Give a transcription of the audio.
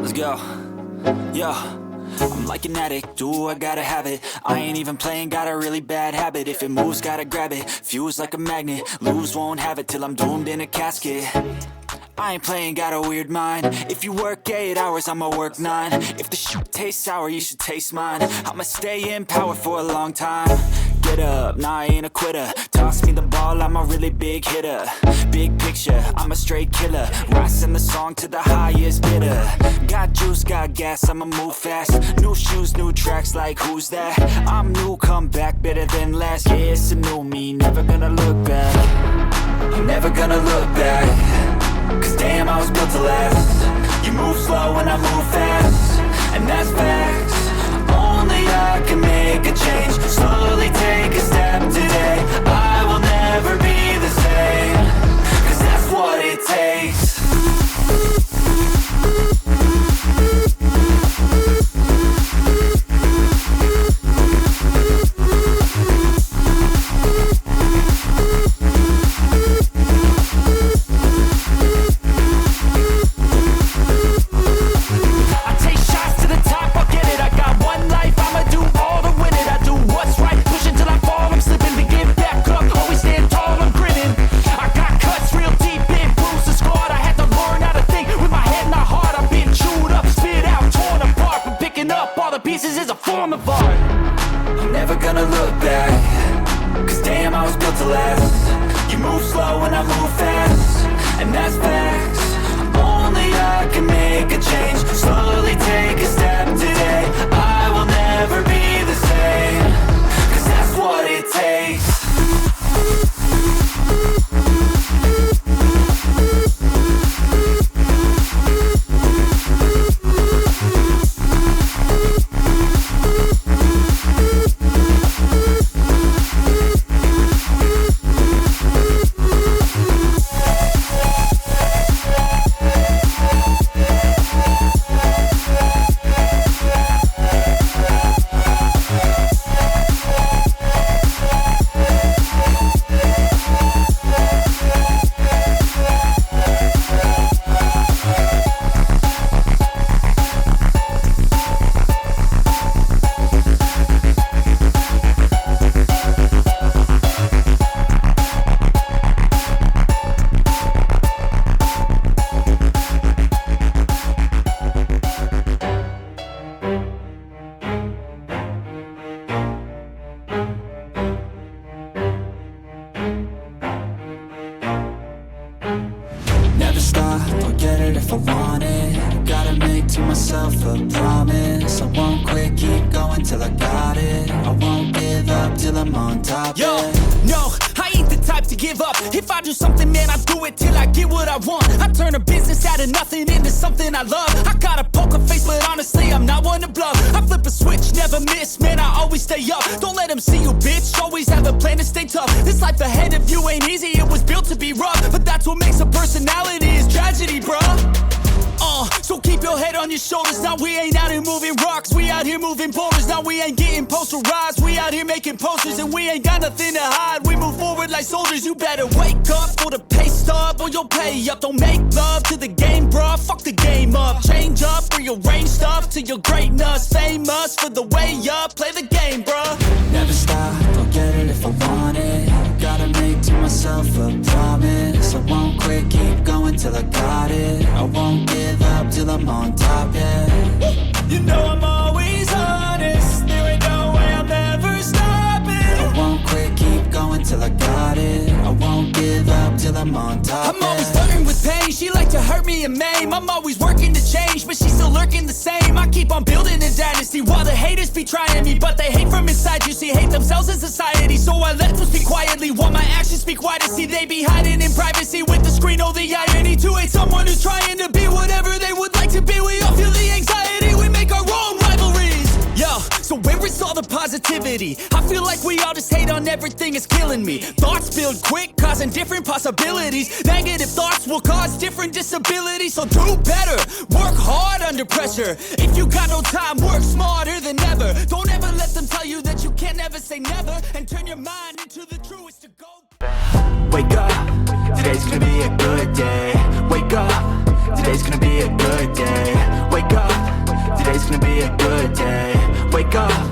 Let's go. Yo, I'm like an addict, do I gotta have it. I ain't even playing, got a really bad habit. If it moves, gotta grab it, fuse like a magnet. Lose, won't have it till I'm doomed in a casket. I ain't playing, got a weird mind. If you work 8 hours, I'ma work 9. If the shit tastes sour, you should taste mine. I'ma stay in power for a long time. Get up, nah, I ain't a quitter. Toss me the ball, I'm a really big hitter. Big picture, I'm a straight killer. Rising the song to the highest bidder. Got juice, got gas, I'ma move fast. New shoes, new tracks, like who's that? I'm new, come back, better than last. Yeah, it's a new me, never gonna look back. I'm never gonna look back. Cause damn, I was built to last. You move slow and I move fast, and that's facts. Only I can make a change. Slowly take a step today. I will never be the same. Cause that's what it takes. Pieces is a form of art. I'm never gonna look back. Cause damn, I was built to last. You move slow and I move fast, and that's facts. Only I can make a change. Slowly take a step today. I will never be the same. Cause that's what it takes. I'll get it if I want it. Gotta make to myself a promise. I won't quit, keep going till I got it. I won't give up till I'm on top. Yo, no, I ain't the type to give up. If I do something, man, I do it till I get what I want. I turn a business out of nothing into something I love. I got a poker face, but honestly, I'm not one to bluff. I flip a switch, never miss, man, I always stay up. Don't let them see you, bitch, always have a plan to stay tough. This life ahead of you ain't easy, it was built to be rough. But that's what makes a personality, is tragedy, bruh. So keep your head on your shoulders. Now we ain't out here moving rocks, we out here moving boulders. Now we ain't getting posterized, we out here making posters. And we ain't got nothing to hide, we move forward like soldiers. You better wake up for the pay stub, or you'll pay up. Don't make love to the game, bruh, fuck the game up. Change up, rearrange stuff to your greatness. Famous for the way up, play the game, bruh. Never stop, I'll get it if I want it. Gotta make to myself a promise. I won't quit, keep going till I got it. I won't give up till I'm on top, yeah. You know I'm always honest, there ain't no way I'm ever stopping. I won't quit, keep going till I got it. I won't give up till I'm on top, I'm always flirting with pain, she like to hurt me and maim. I'm always working to change, but she's still lurking the same. I keep on building a dynasty while the haters be trying me. But they hate from inside, you see, hate themselves in society. So I let them speak quietly while my actions speak wider. See, they be hiding in privacy with the screen, oh the irony. To hate someone who's trying to be whatever they would like to be. We all feel the anxiety, we make our own rivalries. Yo, so where is all the positivity? I feel like we all just hate on everything, it's killing me. Thoughts build quick, causing different possibilities. Negative thoughts will cause different disabilities. So do better, work hard under pressure. If you got no time, work smarter than ever. Don't ever let them tell you that you can't never say never. And turn your mind into the truest to go. Wake up, today's gonna be a good day. Wake up, today's gonna be a good day. Wake up, today's gonna be a good day. Wake up,